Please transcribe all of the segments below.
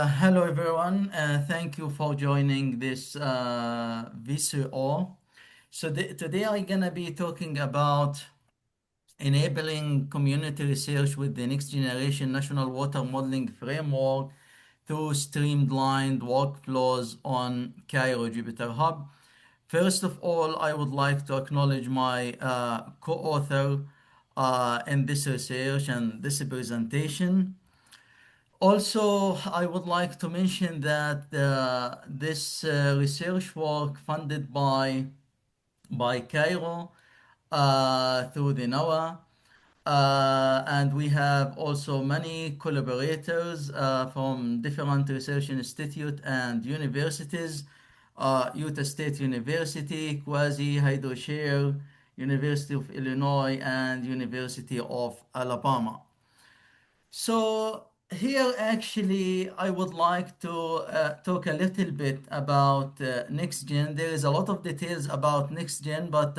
Hello everyone, thank you for joining this VCO. Today I'm gonna be talking about enabling community research with the next generation national water modeling framework through streamlined workflows on CIROH JupyterHub. First of all, I would like to acknowledge my co-author in this research and this presentation. Also, I would like to mention that this research work funded by Cairo through the NOAA, and we have also many collaborators from different research institute and universities, Utah State University, Quasi, HydroShare, University of Illinois, and University of Alabama. So here actually I would like to talk a little bit about NextGen. There is a lot of details about NextGen, but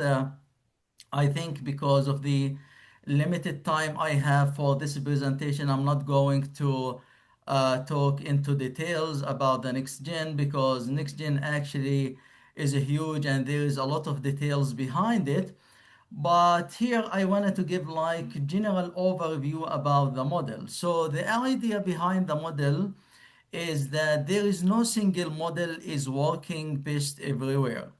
I think because of the limited time I have for this presentation, I'm not going to talk into details about the NextGen because NextGen actually is a huge and there is a lot of details behind it. But here I wanted to give like general overview about the model. So the idea behind the model is that there is no single model is working best everywhere.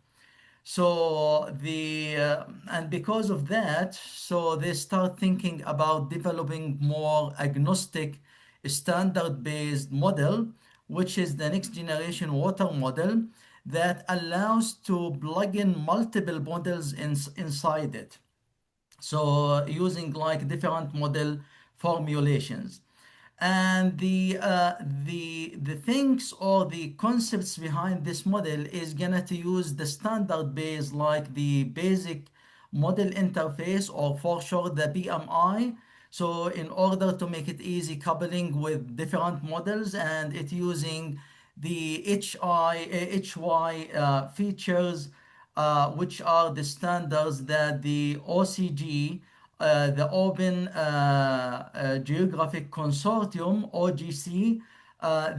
So and because of that, so they start thinking about developing more agnostic standard-based model, which is the next generation water model that allows to plug in multiple models inside it. So using like different model formulations. And the things or the concepts behind this model is gonna to use the standard base like the basic model interface or for short the BMI. So in order to make it easy coupling with different models and it using the HY features which are the standards that the OCG, the Open Geographic Consortium, OGC,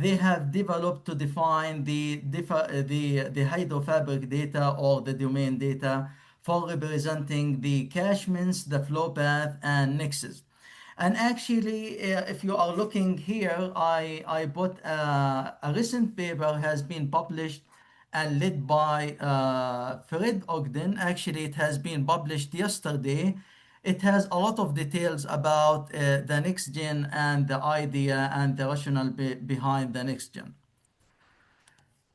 they have developed to define the hydrofabric data or the domain data for representing the catchments, the flow path, and nexus. And actually, if you are looking here, I put a recent paper has been published and led by Fred Ogden. Actually, it has been published yesterday. It has a lot of details about the next gen and the idea and the rationale behind the next gen.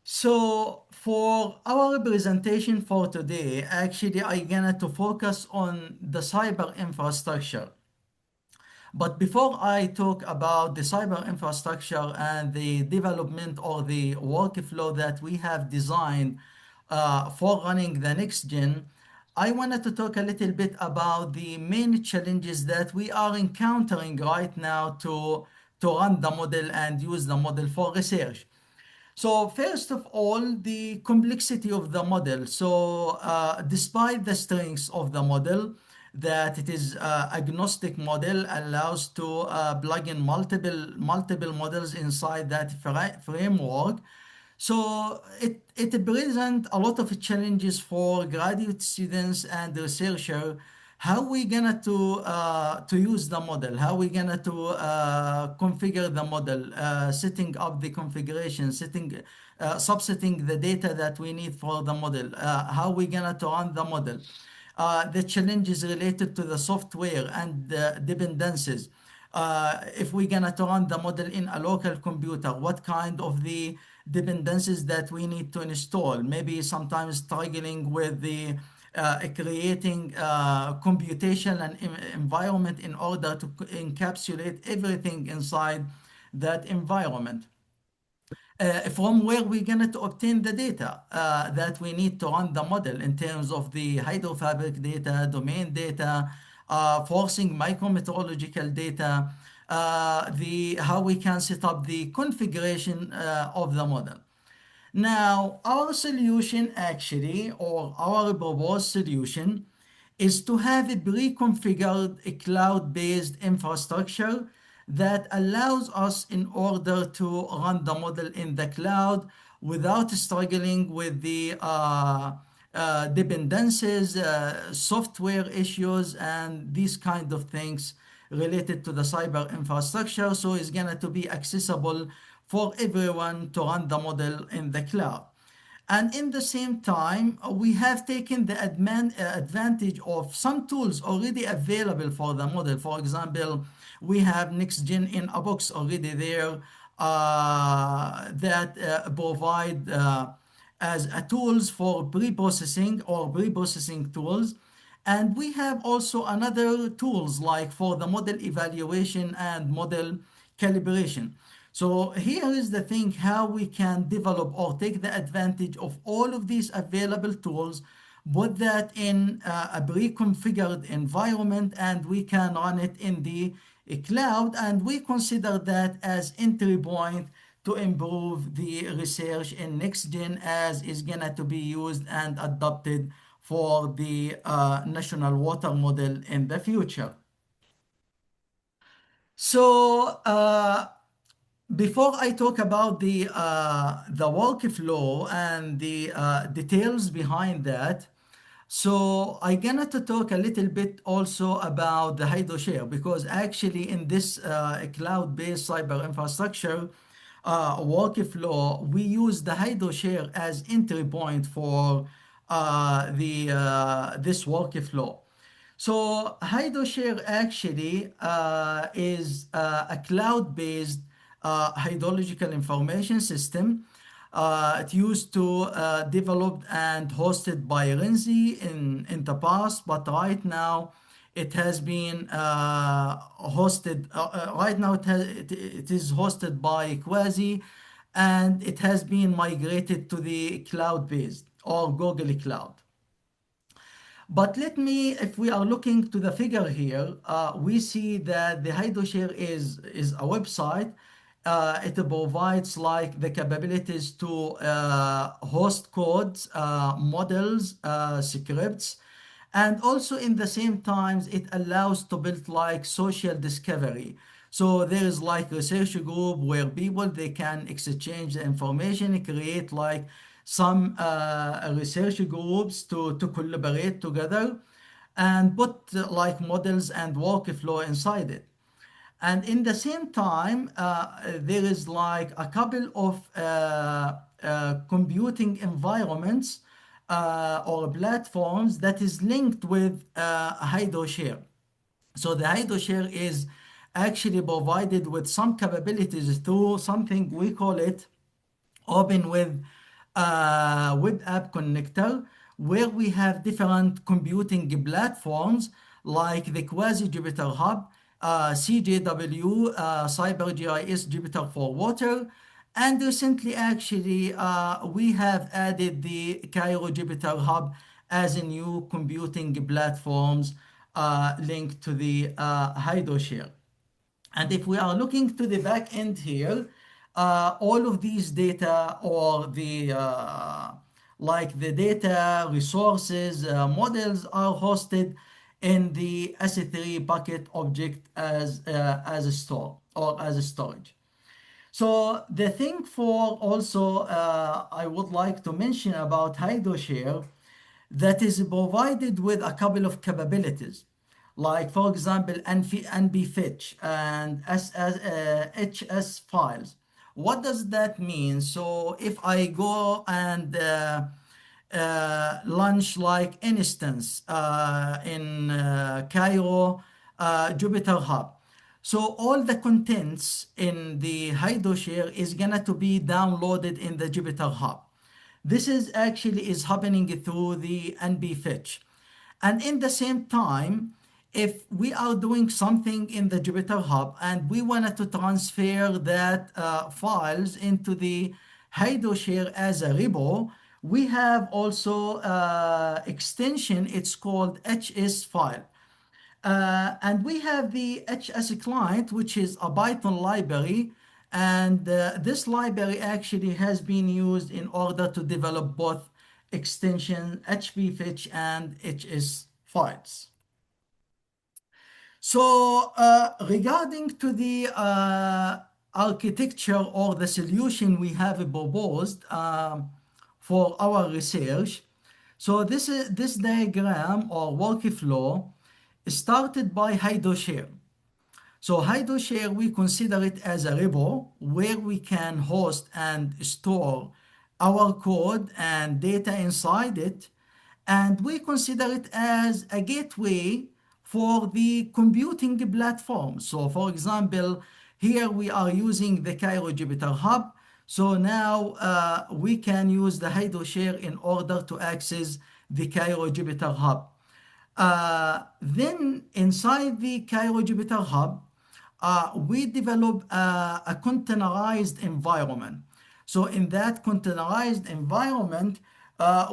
So for our presentation for today, actually, I'm gonna to focus on the cyber infrastructure. But before I talk about the cyber infrastructure and the development or the workflow that we have designed for running the next gen, I wanted to talk a little bit about the main challenges that we are encountering right now to run the model and use the model for research. So first of all, the complexity of the model. So despite the strengths of the model, that it is agnostic model allows to plug in multiple models inside that framework. So it presents a lot of challenges for graduate students and researchers. How we gonna to use the model? How we gonna to configure the model? Setting up the configuration, subsetting the data that we need for the model. How we gonna to run the model? The challenges related to the software and the dependencies. If we're gonna to run the model in a local computer, what kind of the dependencies that we need to install? Maybe sometimes struggling with the creating computation and environment in order to encapsulate everything inside that environment. From where we're going to obtain the data that we need to run the model in terms of the hydrofabric data, domain data, forcing micrometeorological data, how we can set up the configuration of the model. Now, our solution actually, or our proposed solution, is to have a pre-configured cloud-based infrastructure that allows us in order to run the model in the cloud without struggling with the dependencies, software issues, and these kind of things related to the cyber infrastructure. So it's going to be accessible for everyone to run the model in the cloud. And in the same time, we have taken the advantage of some tools already available for the model. For example, we have NextGen in a box already there that provide as a tools for pre-processing or pre-processing tools. And we have also another tools like for the model evaluation and model calibration. So here is the thing how we can develop or take the advantage of all of these available tools, put that in a pre-configured environment, and we can run it in the cloud, and we consider that as entry point to improve the research in NextGen as is gonna to be used and adopted for the national water model in the future. So before I talk about the workflow and the details behind that, so I gonna to talk a little bit also about the HydroShare because actually in this cloud-based cyber infrastructure workflow, we use the HydroShare as entry point for this workflow. So HydroShare actually is a cloud-based hydrological information system. It used to developed and hosted by Renzi in the past, but right now it has been hosted. Right now it is hosted by Quasi, and it has been migrated to the cloud-based or Google Cloud. But let me, if we are looking to the figure here, we see that the HydroShare is a website. It provides like the capabilities to host codes, models, scripts, and also in the same times it allows to build like social discovery. So there is like research group where people they can exchange the information, create like some research groups to collaborate together and put like models and workflow inside it. And in the same time, there is like a couple of computing environments or platforms that is linked with HydroShare. So the HydroShare is actually provided with some capabilities through something we call it open with web app connector where we have different computing platforms like the Quasi JupyterHub, CJW, CyberGIS Jupyter for Water, and recently actually we have added the CIROH Jupyter Hub as a new computing platforms linked to the HydroShare. And if we are looking to the back end here, all of these data or the like the data resources models are hosted in the S3 bucket object as a store or as a storage. So the thing for also I would like to mention about HydroShare that is provided with a couple of capabilities. Like for example, NB fetch and HS files. What does that mean? So if I go and launch like instance in CIROH JupyterHub. So all the contents in the HydroShare is gonna to be downloaded in the JupyterHub. This is actually is happening through the NB fetch. And in the same time, if we are doing something in the JupyterHub and we wanted to transfer that files into the HydroShare as a repo, we have also extension, it's called HS file. And we have the HS client, which is a Python library. And this library actually has been used in order to develop both extension HP fetch and HS files. So regarding to the architecture or the solution we have proposed for our research, so this diagram or workflow started by HydroShare. So HydroShare, we consider it as a repo where we can host and store our code and data inside it. And we consider it as a gateway for the computing platform. So for example, here we are using the CIROH JupyterHub. So now we can use the HydroShare in order to access the CIROH JupyterHub. Then inside the CIROH JupyterHub, we develop a containerized environment. So in that containerized environment,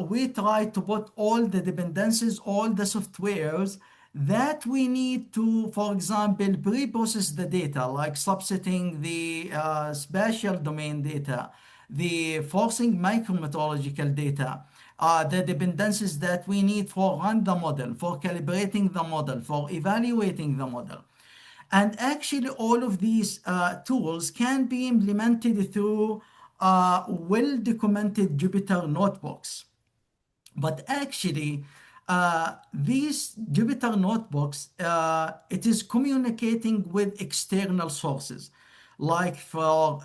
we try to put all the dependencies, all the softwares that we need to, for example, pre-process the data, like subsetting the spatial domain data, the forcing micrometeorological data, the dependencies that we need for run the model, for calibrating the model, for evaluating the model. And actually, all of these tools can be implemented through well-documented Jupyter notebooks. But actually, these Jupyter notebooks, it is communicating with external sources. Like for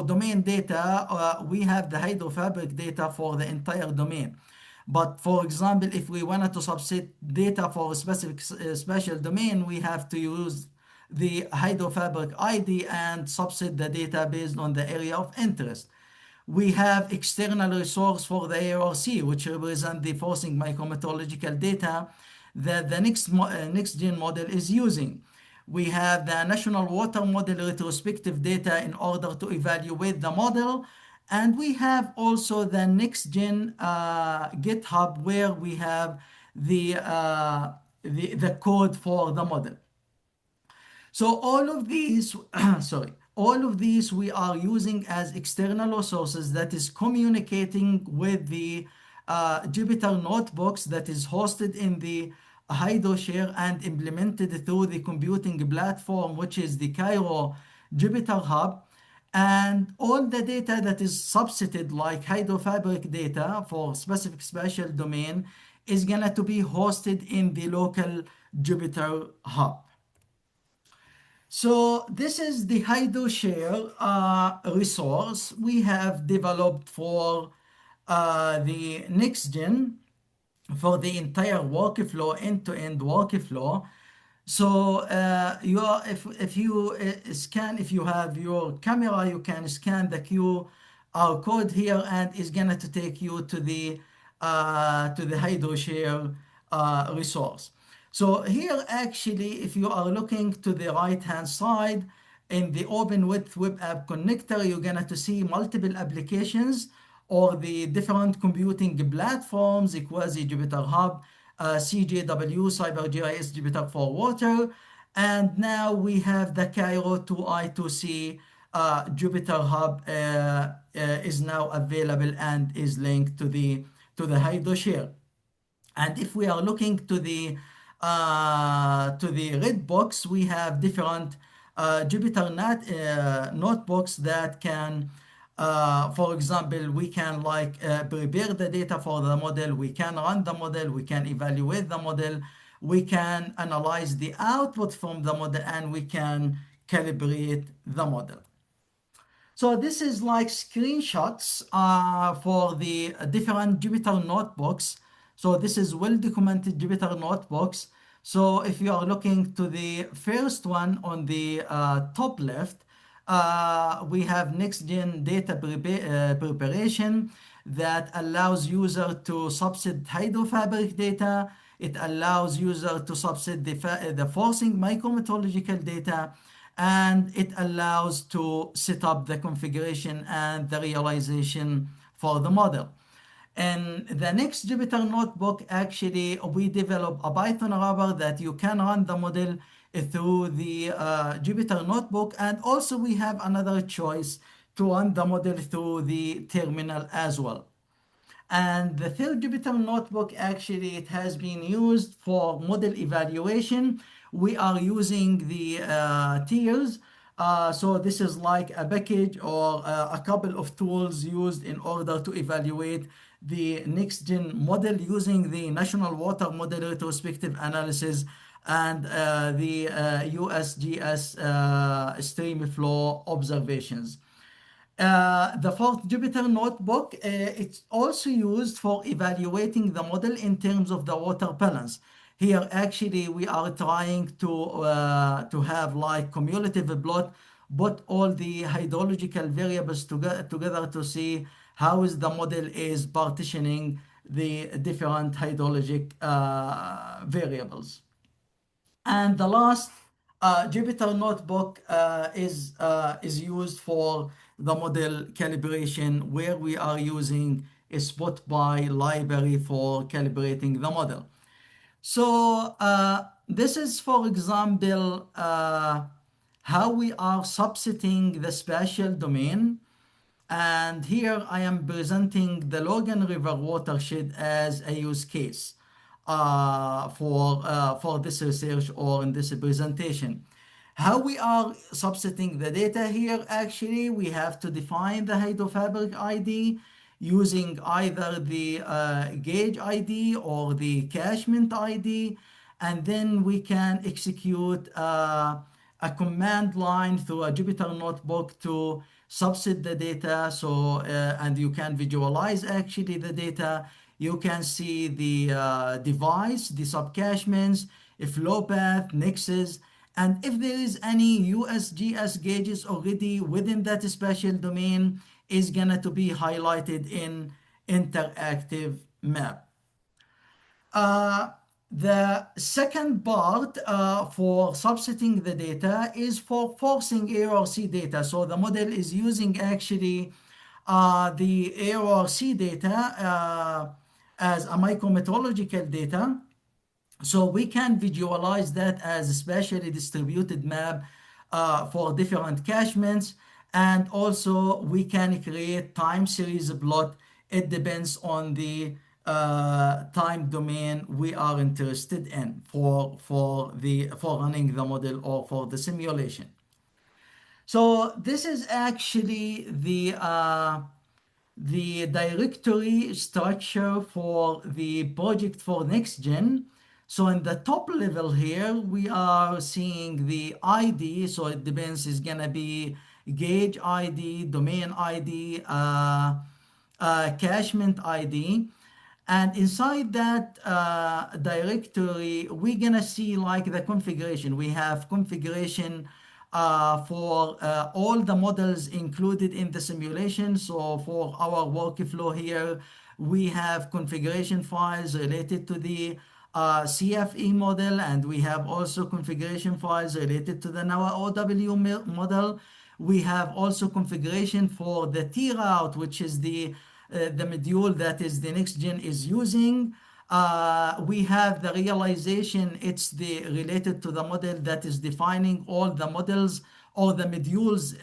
domain data, we have the hydrofabric data for the entire domain. But for example, if we wanted to subset data for a specific spatial domain, we have to use the hydrofabric ID and subset the data based on the area of interest. We have external resource for the ARC, which represent the forcing micrometeorological data that the NextGen model is using. We have the national water model retrospective data in order to evaluate the model. And we have also the NextGen GitHub where we have the code for the model. So all of these, sorry, all of these we are using as external resources that is communicating with the Jupyter notebooks that is hosted in the HydroShare and implemented through the computing platform, which is the CIROH JupyterHub. And all the data that is subsetted like hydrofabric data for specific spatial domain is going to be hosted in the local JupyterHub. So this is the HydroShare resource we have developed for the NextGen for the entire workflow, end-to-end workflow. So if you scan, if you have your camera, you can scan the QR code here, and it's gonna to take you to the HydroShare resource. So here actually, if you are looking to the right hand side in the Open with Web App Connector, you're gonna to see multiple applications or the different computing platforms, Quasi JupyterHub, CJW, CyberGIS, Jupyter for Water, and now we have the CIROH 2I2C JupyterHub is now available and is linked to the HydroShare. And if we are looking to the red box, we have different Jupyter notebooks that can, for example, we can like prepare the data for the model, we can run the model, we can evaluate the model, we can analyze the output from the model, and we can calibrate the model. So this is like screenshots for the different Jupyter notebooks. So this is well-documented Jupyter notebooks. So if you are looking to the first one on the top left, we have NextGen data preparation that allows user to subset hydrofabric data. It allows user to subset the forcing micrometeorological data, and it allows to set up the configuration and the realization for the model. And the next Jupyter notebook, actually, we develop a Python wrapper that you can run the model through the Jupyter notebook. And also we have another choice to run the model through the terminal as well. And the third Jupyter notebook, actually, it has been used for model evaluation, we are using the tiers. So this is like a package or a couple of tools used in order to evaluate the NextGen model using the National Water Model retrospective analysis and the USGS stream flow observations. The fourth Jupyter Notebook, it's also used for evaluating the model in terms of the water balance. Here, actually, we are trying to have like cumulative plot, put all the hydrological variables together to see how is the model is partitioning the different hydrologic variables. And the last Jupyter Notebook is used for the model calibration, where we are using a SpotBy library for calibrating the model. So this is, for example, how we are subsetting the spatial domain. And here I am presenting the Logan River watershed as a use case for this research or in this presentation. How we are subsetting the data here, actually, we have to define the hydrofabric ID using either the gauge ID or the catchment ID, and then we can execute a command line through a Jupyter Notebook to subset the data. So and you can visualize actually the data. You can see the device, the subcatchments, a flow path, nexus, and if there is any USGS gauges already within that spatial domain, is gonna to be highlighted in interactive map. The second part for subsetting the data is for forcing AORC data. So the model is using actually the AORC data as a micrometeorological data. So we can visualize that as a spatially distributed map for different catchments. And also we can create time series plot. It depends on the time domain we are interested in for running the model or for the simulation. So this is actually the directory structure for the project for NextGen. So in the top level here, we are seeing the ID. So it depends, it's gonna be gauge ID, domain ID, catchment ID. And inside that directory, we're gonna see like the configuration. We have configuration for all the models included in the simulation. So for our workflow here, we have configuration files related to the CFE model, and we have also configuration files related to the NOAA OW model. We have also configuration for the T-route, which is the module that is the NextGen is using. We have the realization, it's the related to the model that is defining all the models or the modules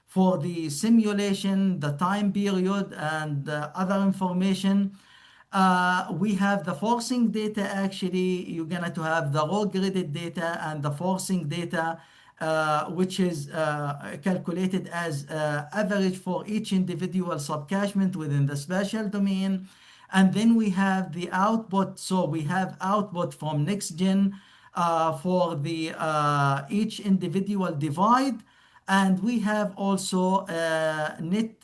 for the simulation, the time period, and other information. We have the forcing data. Actually, you're gonna to have the raw gridded data and the forcing data, which is calculated as average for each individual subcatchment within the spatial domain. And then we have the output. So we have output from NextGen for the each individual divide. And we have also net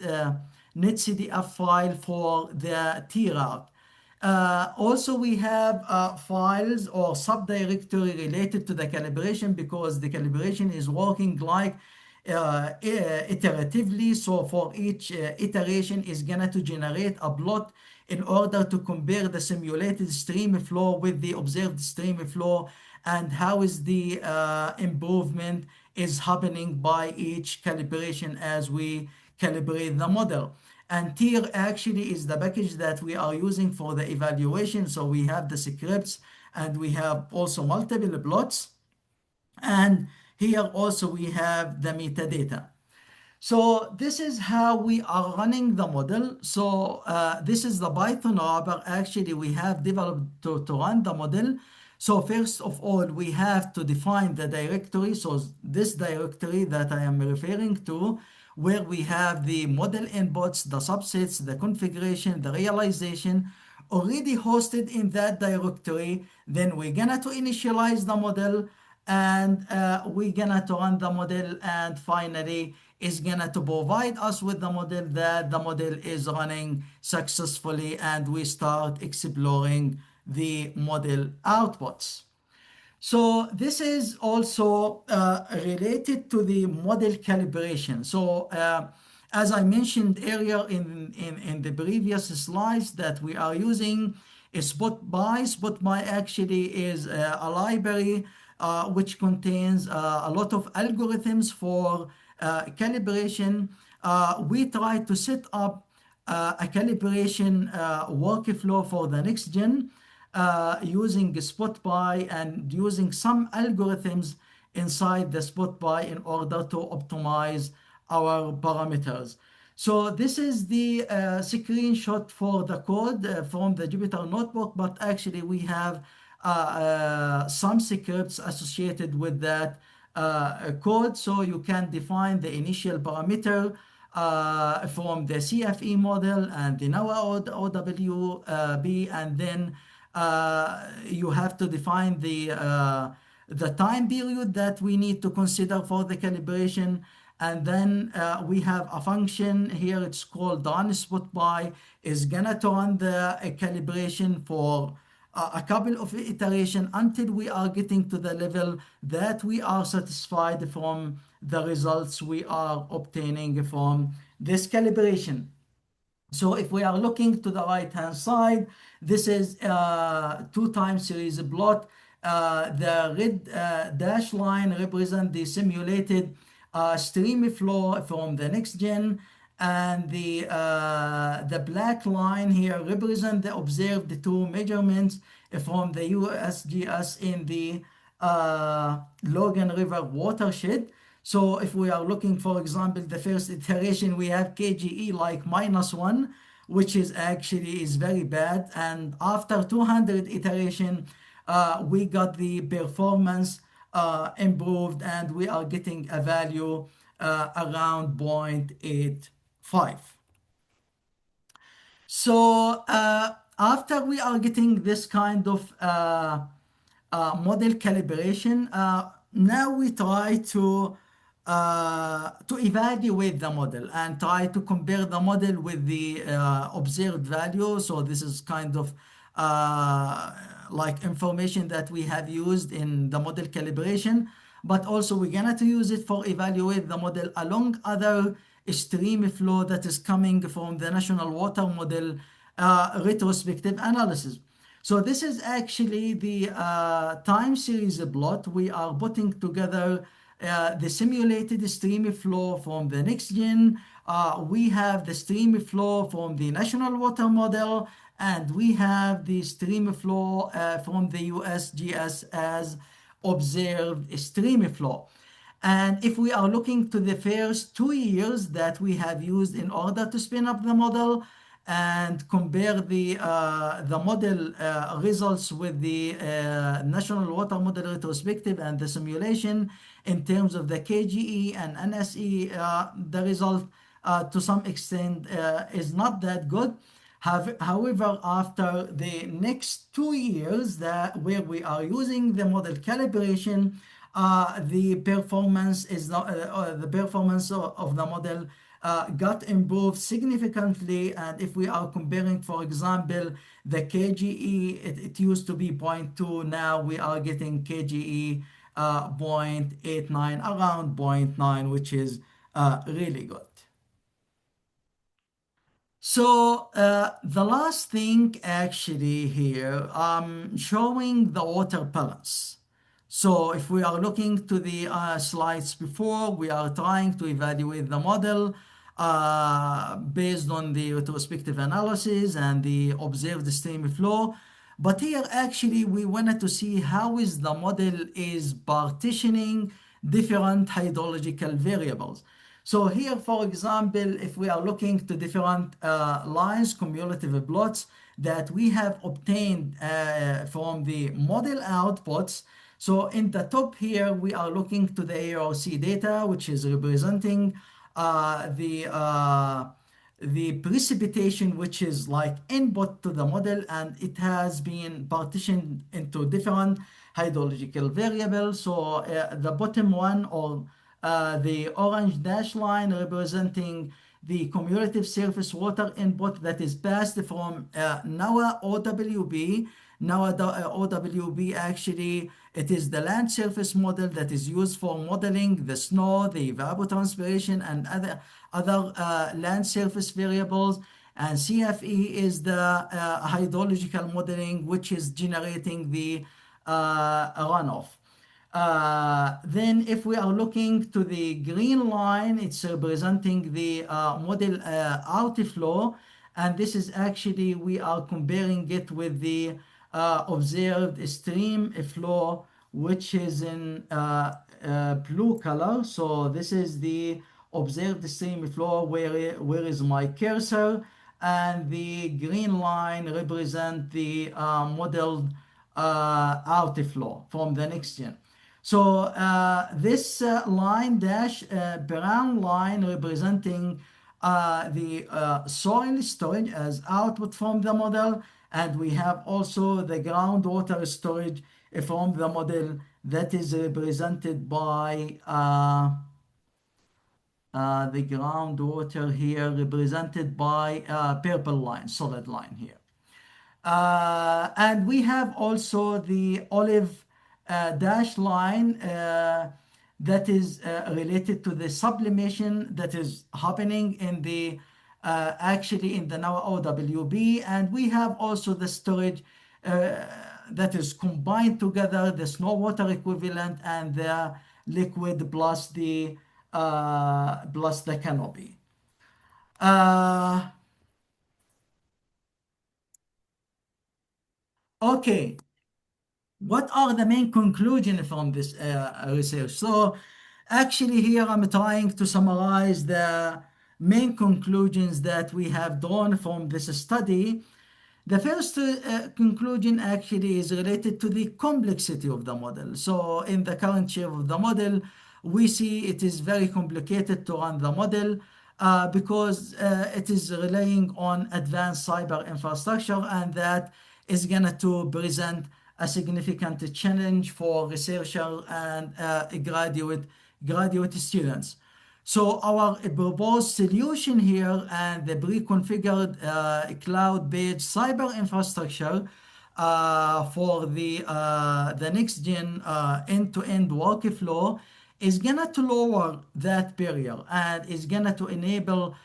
CDF file for the T-route. Also, we have files or subdirectory related to the calibration, because the calibration is working like iteratively. So for each iteration is gonna to generate a plot in order to compare the simulated stream flow with the observed stream flow, and how is the improvement is happening by each calibration as we calibrate the model. And TIR actually is the package that we are using for the evaluation. So we have the scripts and we have also multiple plots. And here also we have the metadata. So this is how we are running the model. So this is the Python wrapper actually we have developed to run the model. So first of all, we have to define the directory. So this directory that I am referring to, where we have the model inputs, the subsets, the configuration, the realization, already hosted in that directory. Then we're gonna to initialize the model, and we're gonna to run the model, and finally is gonna to provide us with the model that the model is running successfully, and we start exploring the model outputs. So this is also related to the model calibration. So as I mentioned earlier in the previous slides, that we are using a SpotBy. SpotBy actually is a library which contains a lot of algorithms for calibration. We try to set up a calibration workflow for the NextGen using SpotBy and using some algorithms inside the SpotBy in order to optimize our parameters. So this is the screenshot for the code from the Jupyter Notebook, but actually we have some scripts associated with that code. So you can define the initial parameter from the CFE model and the NOAA OWB, and then you have to define the time period that we need to consider for the calibration. And then we have a function here, it's called run SpotBy, is gonna to run the calibration for a couple of iterations until we are getting to the level that we are satisfied from the results we are obtaining from this calibration. So if we are looking to the right hand side, this is two time series plot. The red dash line represent the simulated stream flow from the NextGen, and the black line here represent the observed two measurements from the USGS in the Logan River watershed. So if we are looking, for example, the first iteration, we have KGE like -1, which is actually is very bad. And after 200 iteration, we got the performance improved, and we are getting a value around 0.85. So after we are getting this kind of model calibration, now we try to evaluate the model and try to compare the model with the observed value. So this is kind of like information that we have used in the model calibration, but also we're gonna to use it for evaluate the model along other stream flow that is coming from the National Water Model retrospective analysis. So this is actually the time series plot. We are putting together the simulated stream flow from the NextGen. We have the stream flow from the National Water Model, and we have the stream flow from the USGS as observed stream flow. And if we are looking to the first 2 years that we have used in order to spin up the model and compare the model results with the National Water Model retrospective and the simulation in terms of the KGE and NSE, the result to some extent is not that good. However, after the next 2 years where we are using the model calibration, the performance of the model got improved significantly. And if we are comparing, for example, the KGE, it used to be 0.2, now we are getting KGE 0.89, around 0.9, which is really good. So the last thing actually here, showing the water balance. So if we are looking to the slides before, we are trying to evaluate the model based on the retrospective analysis and the observed stream flow. But here actually we wanted to see how is the model is partitioning different hydrological variables. So here, for example, if we are looking to different lines, cumulative plots that we have obtained from the model outputs. So in the top here, we are looking to the ARC data, which is representing uh, the uh, the precipitation, which is like input to the model, and it has been partitioned into different hydrological variables. So the bottom one, or the orange dash line, representing the cumulative surface water input that is passed from NOAA OWB. NOAA OWB, actually, it is the land surface model that is used for modeling the snow, the evapotranspiration, and other land surface variables. And CFE is the hydrological modeling, which is generating the runoff. Then if we are looking to the green line, it's representing the model outflow, and this is actually, we are comparing it with the observed stream flow, which is in blue color. So this is the observed stream flow, where is my cursor, and the green line represent the modeled outflow from the NextGen. So this line dash brown line representing the soil storage as output from the model, and we have also the groundwater storage from the model that is represented by the groundwater here represented by purple line, solid line here. And we have also the olive dash line that is related to the sublimation that is happening in the actually in the NOAA OWB, and we have also the storage that is combined together, the snow water equivalent and the liquid plus the canopy. Okay, what are the main conclusions from this research? So actually here I'm trying to summarize the main conclusions that we have drawn from this study. The first conclusion actually is related to the complexity of the model. So in the current shape of the model, we see it is very complicated to run the model because it is relying on advanced cyber infrastructure, and that is going to present a significant challenge for researchers and graduate students. So our proposed solution here, and the pre-configured cloud-based cyber infrastructure for the NextGen end-to-end workflow, is gonna to lower that barrier, and is gonna to enable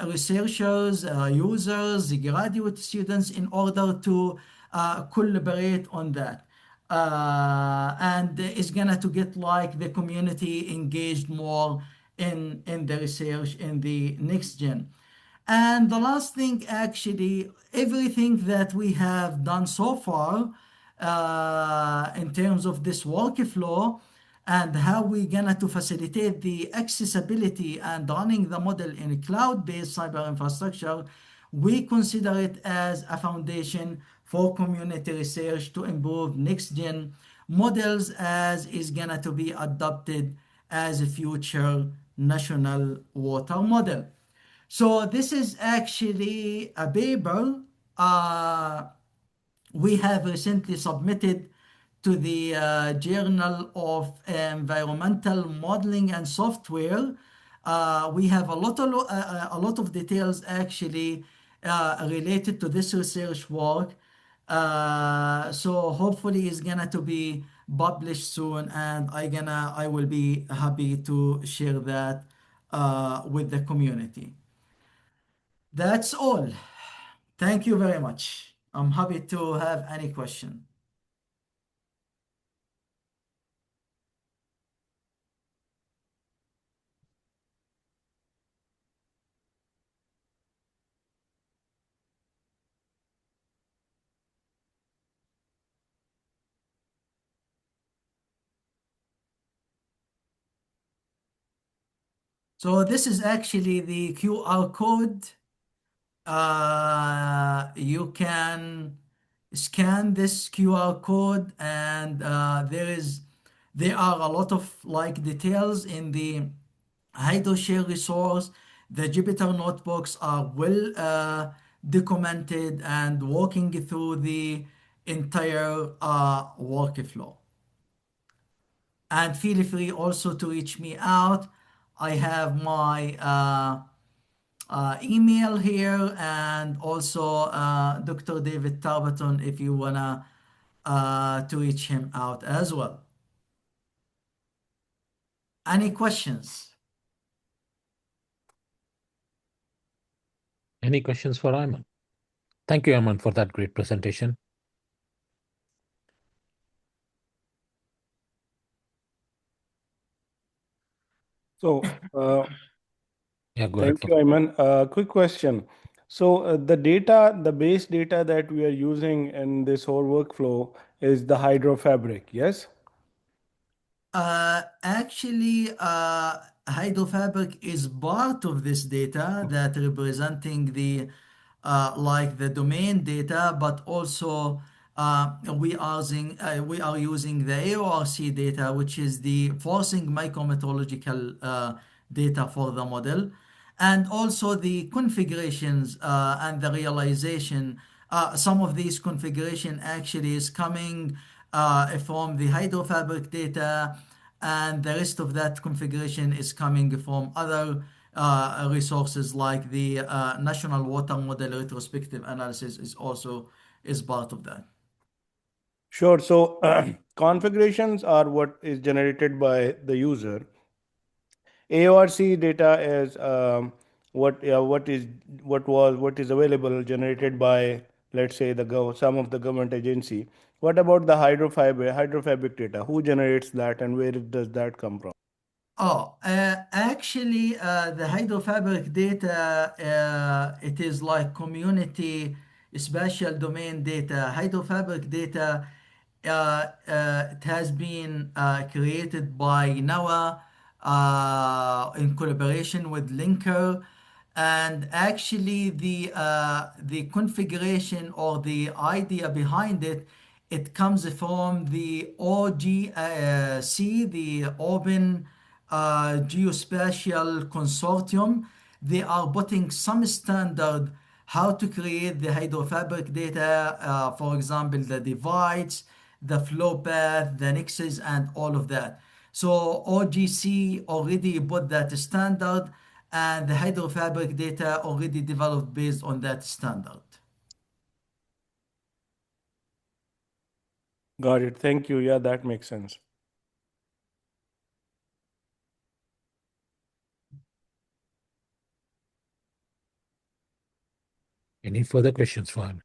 researchers, users, graduate students, in order to collaborate on that. And is gonna to get like the community engaged more in the research in the NextGen. And the last thing, actually, everything that we have done so far in terms of this workflow, and how we gonna to facilitate the accessibility and running the model in a cloud-based cyber infrastructure, we consider it as a foundation for community research to improve NextGen models, as is gonna to be adopted as a future national water model. So this is actually a paper we have recently submitted to the Journal of Environmental Modeling and Software. We have a lot of details actually related to this research work. So hopefully it's gonna to be published soon, and I will be happy to share that with the community. That's all. Thank you very much. I'm happy to have any question. So this is actually the QR code. You can scan this QR code, and there are a lot of like details in the HydroShare resource. The Jupyter notebooks are well documented and walking through the entire workflow. And feel free also to reach me out. I have my email here, and also Dr. David Tarbaton if you wanna to reach him out as well. Any questions? Any questions for Ayman? Thank you, Ayman, for that great presentation. So, Yeah, go ahead. thank you, Ayman. Quick question. So, the base data that we are using in this whole workflow is the hydro fabric, yes? Actually, hydrofabric is part of this data that representing the like the domain data, but also we are using the AORC data, which is the forcing micrometeorological data for the model, and also the configurations and the realization. Some of these configuration actually is coming from the hydrofabric data, and the rest of that configuration is coming from other resources like the National Water Model retrospective analysis is part of that. Sure. So, configurations are what is generated by the user. AORC data is what is available generated by, let's say, some of the government agency. What about the hydrofabric data? Who generates that, and where does that come from? Oh, actually, the hydrofabric data, it is like community spatial domain data. Hydrofabric data, it has been created by NOAA in collaboration with Linker. And actually, the configuration or the idea behind it, it comes from the OGC, the Open Geospatial Consortium. They are putting some standard how to create the hydrofabric data, for example, the divides, the flow path, the nexus, and all of that. So OGC already put that standard, and the hydrofabric data already developed based on that standard. Got it. Thank you. Yeah, that makes sense. Any further questions for Ayman?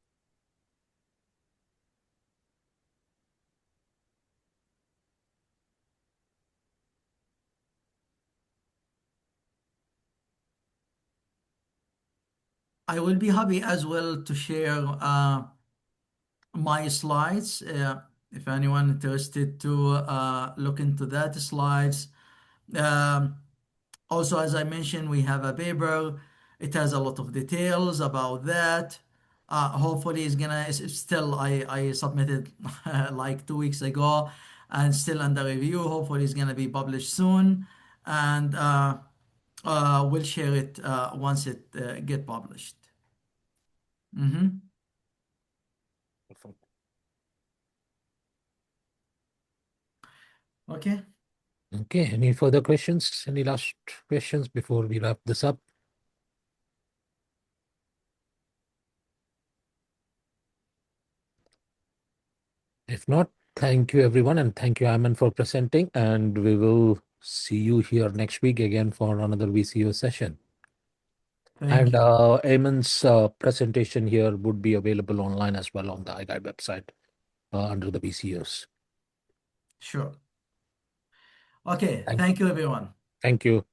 I will be happy as well to share my slides. If anyone interested to look into that slides. Um, Also, as I mentioned, we have a paper. It has a lot of details about that. Hopefully, it's still, I submitted like 2 weeks ago and still under review. Hopefully, it's gonna be published soon. And we'll share it once it get published. Okay. Okay, any further questions? Any last questions before we wrap this up? If not, thank you everyone, and thank you, Ayman, for presenting, and we will see you here next week again for another VCO session. Thank you. Ayman's presentation here would be available online as well on the iGuide website under the VCOs. Sure. Okay. Thank you, everyone. Thank you.